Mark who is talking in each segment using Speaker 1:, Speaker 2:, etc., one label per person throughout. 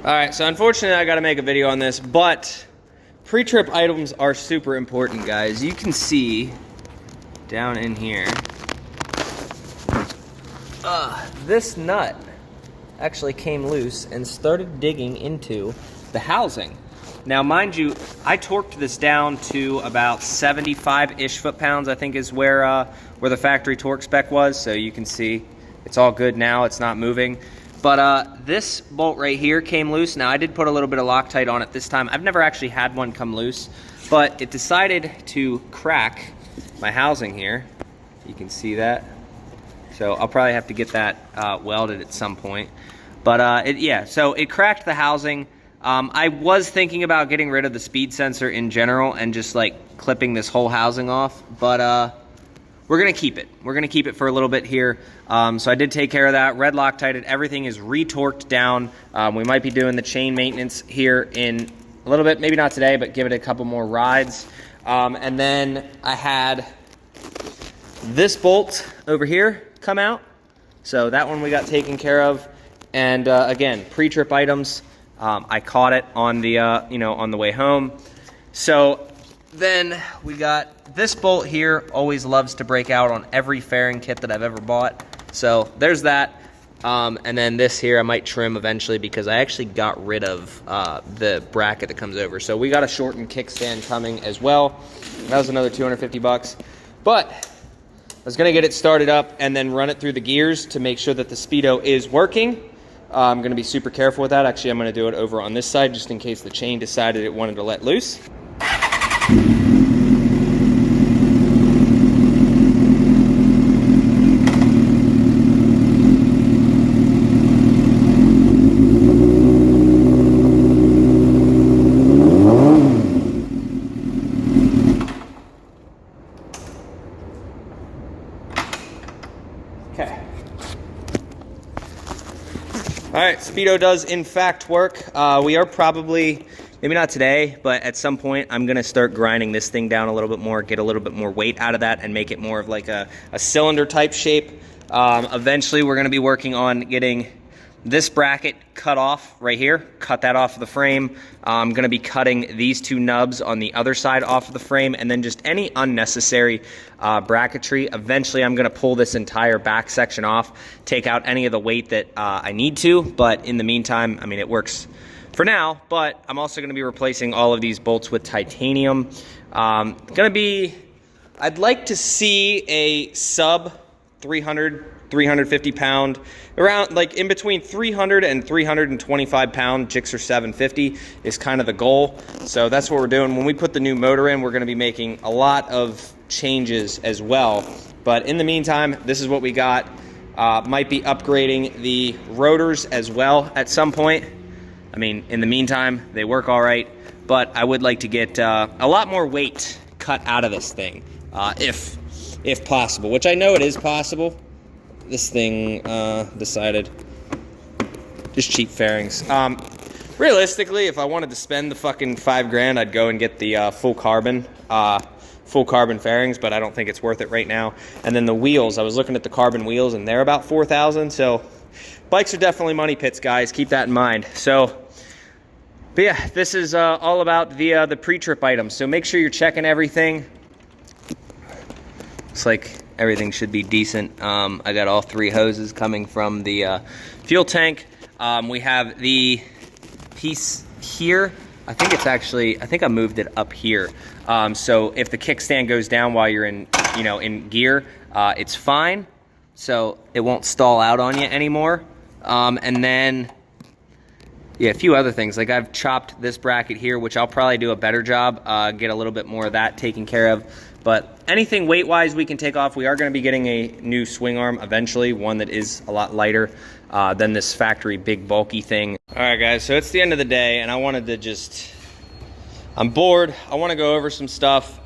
Speaker 1: All right, so unfortunately I gotta make a video on this, but pre-trip items are super important, guys. You can see down in here, this nut actually came loose and started digging into the housing. Now, mind you, I torqued this down to about 75-ish foot-pounds, I think is where the factory torque spec was. So you can see it's all good now, it's not moving. But this bolt right here came loose. Now, I did put a little bit of Loctite on it this time. I've never actually had one come loose, but it decided to crack my housing here. You can see that. So I'll probably have to get that welded at some point. But yeah, so it cracked the housing. I was thinking about getting rid of the speed sensor in general and just like clipping this whole housing off, but we're gonna keep it. We're gonna keep it for a little bit here. So I did take care of that. Red Loctited, everything is retorqued down. We might be doing the chain maintenance here in a little bit, maybe not today, but give it a couple more rides. And then I had this bolt over here come out. So that one we got taken care of. And again, pre-trip items. I caught it on the, on the way home. So then we got this bolt here, always loves to break out on every fairing kit that I've ever bought. So there's that. And then this here I might trim eventually because I actually got rid of the bracket that comes over. So we got a shortened kickstand coming as well. That was another 250 bucks. But I was gonna get it started up and then run it through the gears to make sure that the speedo is working. I'm gonna be super careful with that. Actually, I'm gonna do it over on this side just in case the chain decided it wanted to let loose. Okay. All right, speedo does in fact work. We are probably, maybe not today, but at some point I'm gonna start grinding this thing down a little bit more, get a little bit more weight out of that and make it more of like a cylinder type shape. Eventually we're gonna be working on getting this bracket cut off right here, cut that off of the frame. I'm gonna be cutting these two nubs on the other side off of the frame and then just any unnecessary bracketry. Eventually I'm gonna pull this entire back section off, take out any of the weight that I need to, but in the meantime, I mean, it works for now, but I'm also gonna be replacing all of these bolts with titanium. I'd like to see a sub 350 pound, around like in between 300 and 325 pound Gixxer 750 is kind of the goal. So that's what we're doing. When we put the new motor in, we're gonna be making a lot of changes as well. But in the meantime, this is what we got. Might be upgrading the rotors as well at some point. I mean, in the meantime, they work all right, but I would like to get a lot more weight cut out of this thing, if possible, which I know it is possible. This thing decided, just cheap fairings. Realistically, if I wanted to spend the fucking $5 I'd go and get the full carbon fairings, but I don't think it's worth it right now. And then the wheels, I was looking at the carbon wheels and they're about $4,000. So bikes are definitely money pits, guys. Keep that in mind. So, but yeah, this is all about the pre-trip items. So make sure you're checking everything. It's like everything should be decent. I got all three hoses coming from the fuel tank. We have the piece here. I think I moved it up here. So if the kickstand goes down while you're in gear, it's fine. So it won't stall out on you anymore. And then, yeah, a few other things. Like I've chopped this bracket here, which I'll probably do a better job, get a little bit more of that taken care of. But anything weight-wise we can take off. We are going to be getting a new swing arm eventually, one that is a lot lighter than this factory big bulky thing. All right, guys, so it's the end of the day, and I wanted to I'm bored. I want to go over some stuff.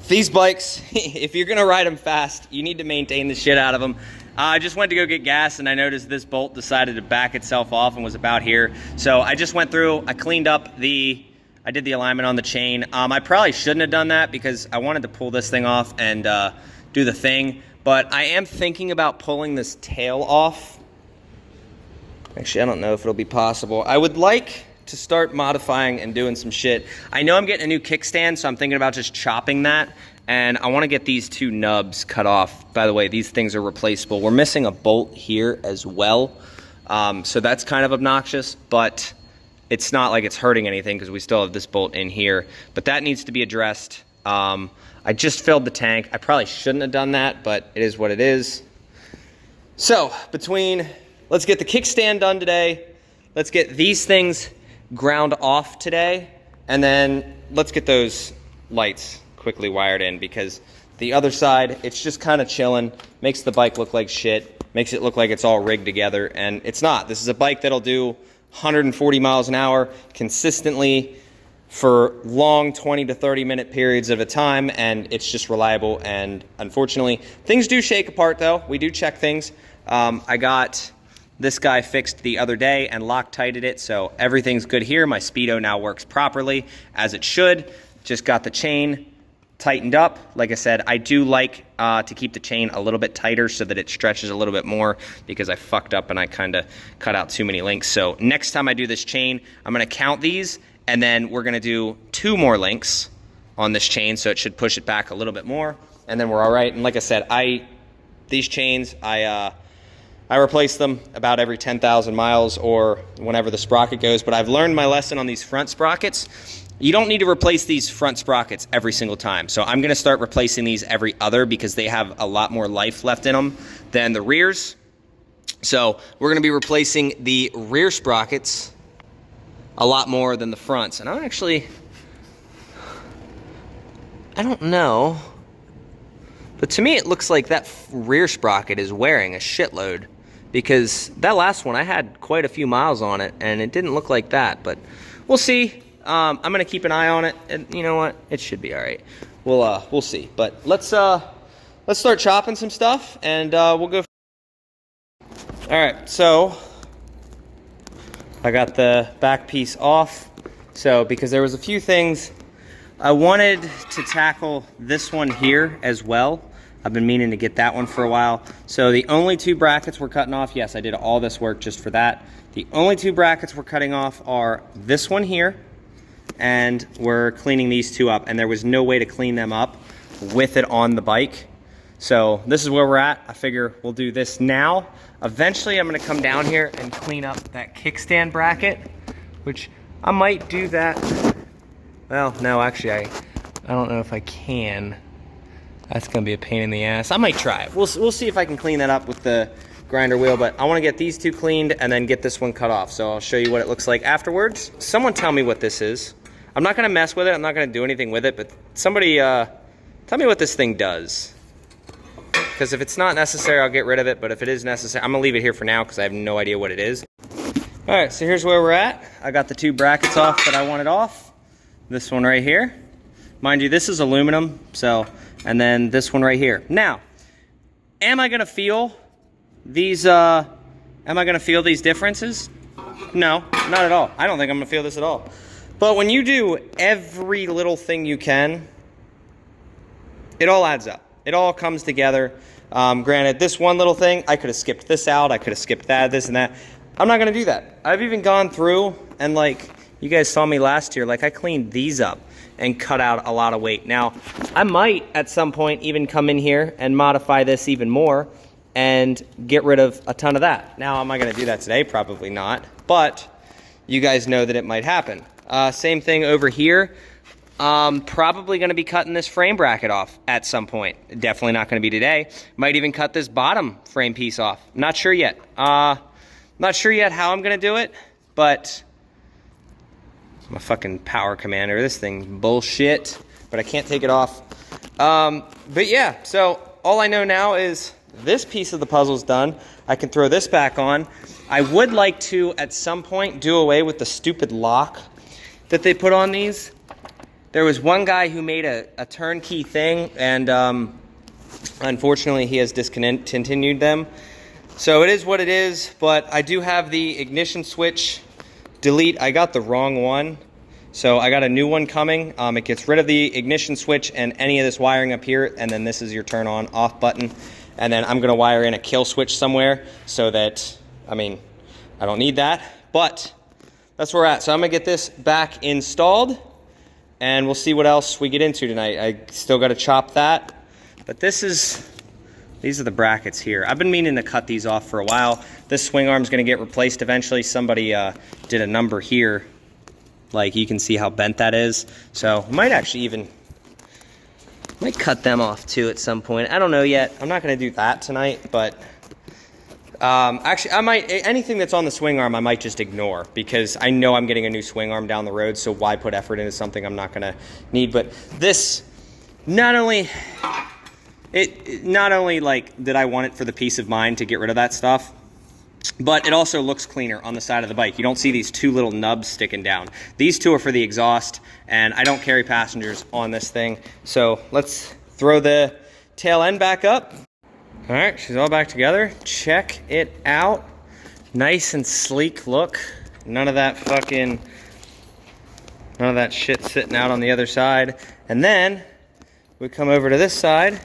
Speaker 1: These bikes, if you're going to ride them fast, you need to maintain the shit out of them. I just went to go get gas, and I noticed this bolt decided to back itself off and was about here. So I just went through, I cleaned up I did the alignment on the chain. I probably shouldn't have done that because I wanted to pull this thing off and do the thing. But I am thinking about pulling this tail off Actually, I don't know if it'll be possible. I would like to start modifying and doing some shit. I know I'm getting a new kickstand, so I'm thinking about just chopping that. And I want to get these 2 nubs cut off. By the way, these things are replaceable. We're missing a bolt here as well. So that's kind of obnoxious, but it's not like it's hurting anything because we still have this bolt in here. But that needs to be addressed. I just filled the tank. I probably shouldn't have done that, but it is what it is. So let's get the kickstand done today. Let's get these things ground off today. And then let's get those lights quickly wired in, because the other side, it's just kind of chilling, makes the bike look like shit, makes it look like it's all rigged together, and it's not. This is a bike that'll do 140 miles an hour consistently for long 20 to 30 minute periods of a time, and it's just reliable. And unfortunately, things do shake apart though. We do check things. I got this guy fixed the other day and Loctited it, so everything's good here. My Speedo now works properly as it should. Just got the chain tightened up. Like I said, I do like to keep the chain a little bit tighter so that it stretches a little bit more, because I fucked up and I kind of cut out too many links. So next time I do this chain, I'm going to count these, and then we're going to do 2 more links on this chain, so it should push it back a little bit more, and then we're all right. And like I said, these chains, I replace them about every 10,000 miles or whenever the sprocket goes. But I've learned my lesson on these front sprockets. You don't need to replace these front sprockets every single time. So I'm going to start replacing these every other, because they have a lot more life left in them than the rears. So we're going to be replacing the rear sprockets a lot more than the fronts. And I don't know, but to me it looks like that rear sprocket is wearing a shitload, because that last one I had quite a few miles on it and it didn't look like that. But we'll see. I'm gonna keep an eye on it, and you know what, it should be all right. We'll see. But let's start chopping some stuff, and we'll go. All right, so I got the back piece off. So because there was a few things I wanted to tackle, this one here as well. I've been meaning to get that one for a while. So the only 2 brackets we're cutting off, yes, I did all this work just for that. The only 2 brackets we're cutting off are this one here, and we're cleaning these 2 up, and there was no way to clean them up with it on the bike. So this is where we're at. I figure we'll do this now. Eventually I'm gonna come down here and clean up that kickstand bracket, which I might do that. Well, no, actually I don't know if I can. That's gonna be a pain in the ass. I might try it. We'll see if I can clean that up with the grinder wheel, but I wanna get these 2 cleaned and then get this one cut off. So I'll show you what it looks like afterwards. Someone tell me what this is. I'm not gonna mess with it, I'm not gonna do anything with it, but somebody tell me what this thing does. Because if it's not necessary, I'll get rid of it, but if it is necessary, I'm gonna leave it here for now because I have no idea what it is. All right, so here's where we're at. I got the 2 brackets off that I wanted off. This one right here. Mind you, this is aluminum, so, and then this one right here. Now, am I gonna feel these differences? No, not at all. I don't think I'm gonna feel this at all. But when you do every little thing you can, it all adds up. It all comes together. Granted, this one little thing, I could have skipped this out. I could have skipped that, this and that. I'm not going to do that. I've even gone through and, like, you guys saw me last year, like I cleaned these up and cut out a lot of weight. Now, I might at some point even come in here and modify this even more and get rid of a ton of that. Now, am I going to do that today? Probably not. But you guys know that it might happen. Same thing over here. Probably going to be cutting this frame bracket off at some point. Definitely not going to be today. Might even cut this bottom frame piece off. Not sure yet. Not sure yet how I'm going to do it, but I'm a fucking power commander. This thing's bullshit, but I can't take it off. But yeah, so all I know now is this piece of the puzzle's done. I can throw this back on. I would like to, at some point, do away with the stupid lock that they put on these. There was one guy who made a turnkey thing, and unfortunately he has discontinued them. So it is what it is, but I do have the ignition switch delete. I got the wrong one, so I got a new one coming. It gets rid of the ignition switch and any of this wiring up here, and then this is your turn on off button. And then I'm gonna wire in a kill switch somewhere so that, I mean, I don't need that, but that's where we're at. So I'm gonna get this back installed and we'll see what else we get into tonight. I still gotta chop that, but these are the brackets here. I've been meaning to cut these off for a while. This swing arm's gonna get replaced eventually. Somebody did a number here. Like you can see how bent that is. So I might actually might cut them off too at some point. I don't know yet. I'm not gonna do that tonight, but actually I might, anything that's on the swing arm I might just ignore because I know I'm getting a new swing arm down the road, so why put effort into something I'm not gonna need. But this, not only like did I want it for the peace of mind to get rid of that stuff, but it also looks cleaner on the side of the bike. You don't see these two little nubs sticking down. These two are for the exhaust, and I don't carry passengers on this thing. So let's throw the tail end back up. All right, she's all back together. Check it out. Nice and sleek look. None of that shit sitting out on the other side. And then we come over to this side,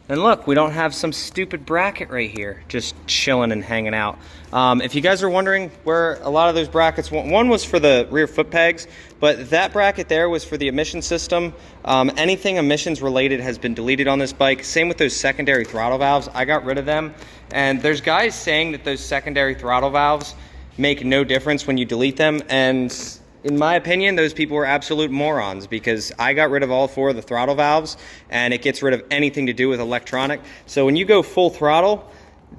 Speaker 1: and look, we don't have some stupid bracket right here, just chilling and hanging out. If you guys are wondering where a lot of those brackets, one was for the rear foot pegs, but that bracket there was for the emission system. Anything emissions related has been deleted on this bike. Same with those secondary throttle valves. I got rid of them. And there's guys saying that those secondary throttle valves make no difference when you delete them. And in my opinion, those people were absolute morons because I got rid of all 4 of the throttle valves and it gets rid of anything to do with electronic. So when you go full throttle,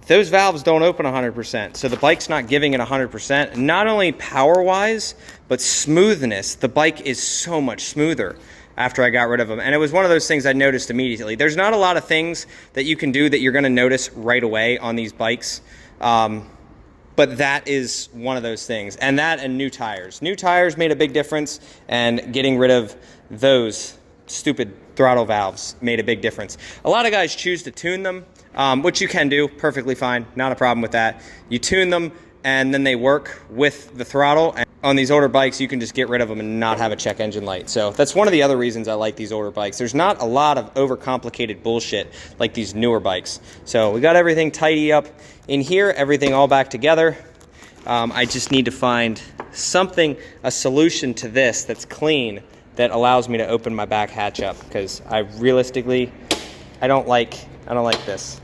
Speaker 1: those valves don't open 100%. So the bike's not giving it 100%. Not only power-wise, but smoothness. The bike is so much smoother after I got rid of them. And it was one of those things I noticed immediately. There's not a lot of things that you can do that you're gonna notice right away on these bikes. But that is one of those things. And that and new tires. New tires made a big difference, and getting rid of those stupid throttle valves made a big difference. A lot of guys choose to tune them, which you can do perfectly fine, not a problem with that. You tune them and then they work with the throttle. And on these older bikes, you can just get rid of them and not have a check engine light. So that's one of the other reasons I like these older bikes. There's not a lot of overcomplicated bullshit like these newer bikes. So we got everything tidy up in here, everything all back together. I just need to find a solution to this that's clean, that allows me to open my back hatch up, because I don't like this.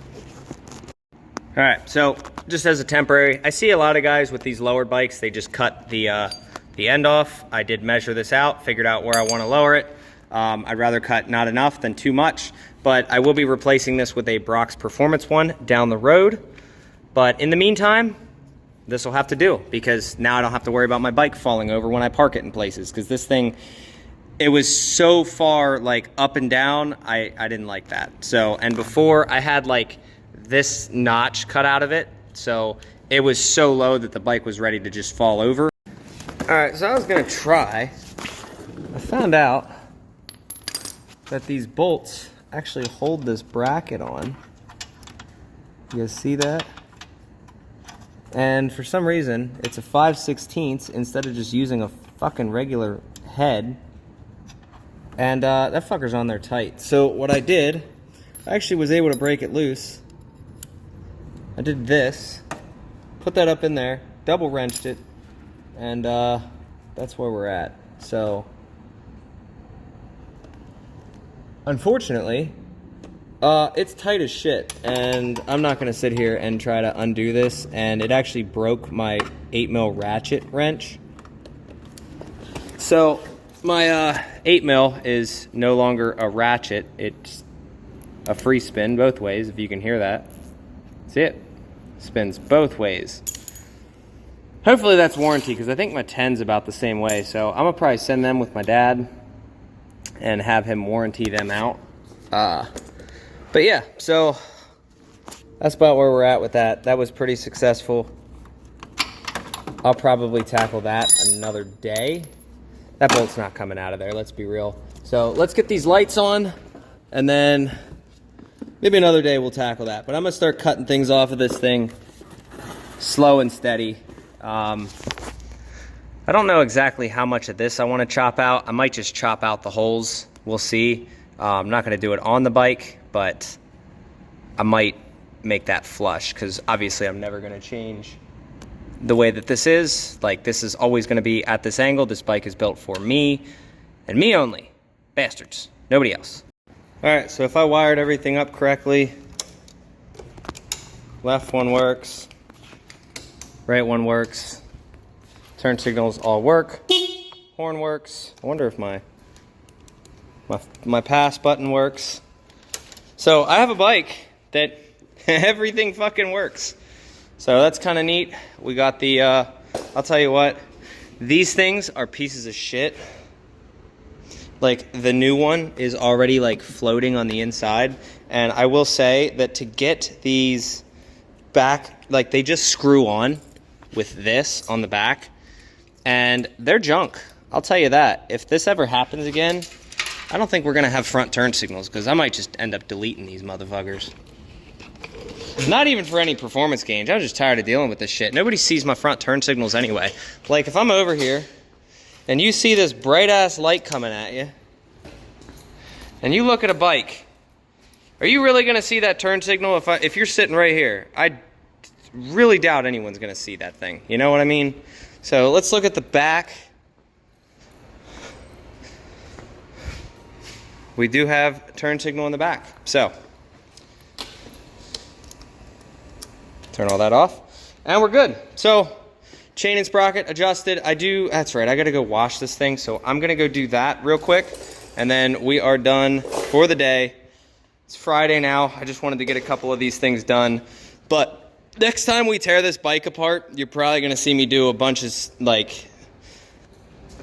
Speaker 1: All right, so just as a temporary, I see a lot of guys with these lowered bikes, they just cut the end off. I did measure this out, figured out where I want to lower it. I'd rather cut not enough than too much, but I will be replacing this with a Brock's Performance one down the road. But in the meantime, this will have to do, because now I don't have to worry about my bike falling over when I park it in places, because this thing, it was so far like up and down, I didn't like that. So, and before I had like this notch cut out of it, so it was so low that the bike was ready to just fall over. All right, so I was gonna try. I found out that these bolts actually hold this bracket on. You guys see that? And for some reason, it's a 5/16 instead of just using a fucking regular head. And that fucker's on there tight. So what I did, I actually was able to break it loose. I did this, put that up in there, double wrenched it, and that's where we're at. So, unfortunately, it's tight as shit, and I'm not gonna sit here and try to undo this, and it actually broke my 8mm ratchet wrench. So, my 8mm is no longer a ratchet, it's a free spin both ways, if you can hear that. See it? Spins both ways. Hopefully that's warranty, because I think my 10's about the same way, so I'm gonna probably send them with my dad and have him warranty them out. But yeah, so that's about where we're at with that. That was pretty successful. I'll probably tackle that another day. That bolt's not coming out of there, let's be real. So let's get these lights on, and then maybe another day we'll tackle that. But I'm gonna start cutting things off of this thing slow and steady. I don't know exactly how much of this I want to chop out. I might just chop out the holes. We'll see. I'm not going to do it on the bike, but I might make that flush, because obviously I'm never going to change the way that this is. Like, this is always going to be at this angle. This bike is built for me and me only. Bastards. Nobody else. All right, so if I wired everything up correctly, left one works, right one works, turn signals all work, horn works. I wonder if my pass button works. So I have a bike that everything fucking works. So that's kind of neat. We got the, I'll tell you what, these things are pieces of shit. Like, the new one is already like floating on the inside. And I will say that to get these back, like, they just screw on with this on the back and they're junk. I'll tell you that. If this ever happens again, I don't think we're gonna have front turn signals, because I might just end up deleting these motherfuckers. Not even for any performance gains. I'm just tired of dealing with this shit. Nobody sees my front turn signals anyway. Like, if I'm over here and you see this bright ass light coming at you and you look at a bike, are you really gonna see that turn signal if you're sitting right here? I really doubt anyone's gonna see that thing. You know what I mean? So let's look at the back. We do have a turn signal in the back. So turn all that off and we're good. So chain and sprocket adjusted. That's right, I gotta go wash this thing. So I'm gonna go do that real quick and then we are done for the day. It's Friday now. I just wanted to get a couple of these things done. But next time we tear this bike apart, you're probably gonna see me do a bunch of like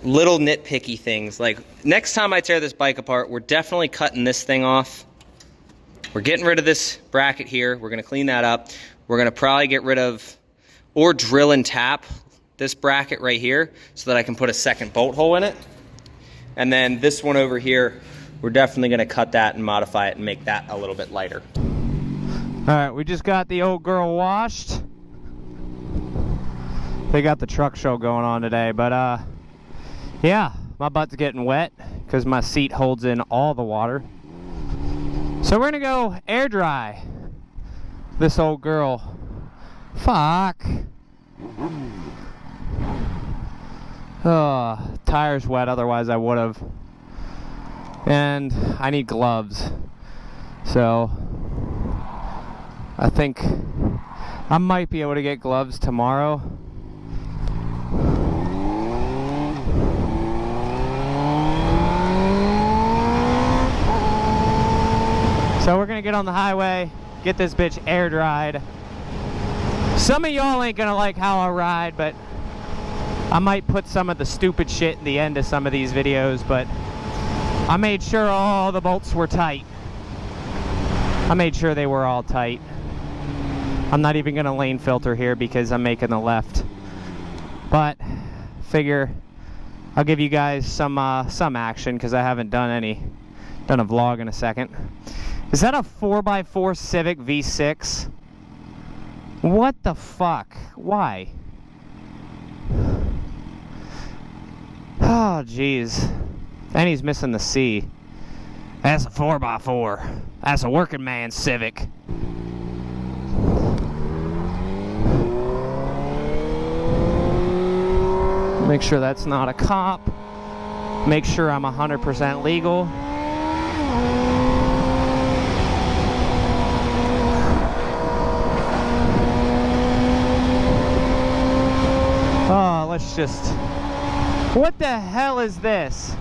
Speaker 1: little nitpicky things. Like, next time I tear this bike apart, we're definitely cutting this thing off. We're getting rid of this bracket here. We're gonna clean that up. We're gonna probably get rid of or drill and tap this bracket right here so that I can put a second bolt hole in it. And then this one over here, we're definitely gonna cut that and modify it and make that a little bit lighter. All right, we just got the old girl washed. They got the truck show going on today, but yeah, my butt's getting wet because my seat holds in all the water. So we're gonna go air dry this old girl. Fuck. Oh, tire's wet, otherwise I would have. And I need gloves. So I think I might be able to get gloves tomorrow. So we're gonna get on the highway, get this bitch air dried. Some of y'all ain't gonna like how I ride, but I might put some of the stupid shit in the end of some of these videos, but I made sure all the bolts were tight. I made sure they were all tight. I'm not even gonna lane filter here because I'm making the left. But figure I'll give you guys some action because I haven't done a vlog in a second. Is that a 4x4 Civic V6? What the fuck? Why? Oh, jeez. And he's missing the C. That's a 4x4. That's a working man's Civic. Make sure that's not a cop. Make sure I'm 100% legal. Oh, let's just... What the hell is this?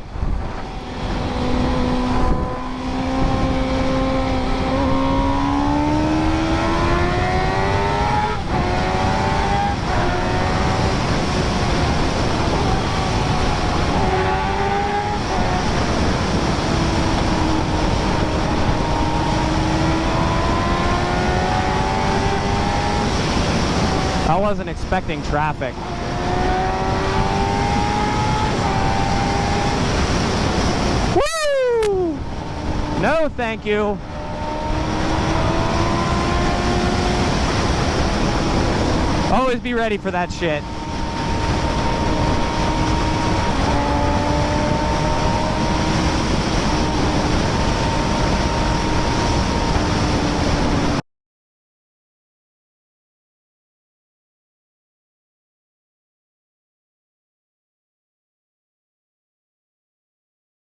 Speaker 1: I wasn't expecting traffic. Woo! No, thank you. Always be ready for that shit.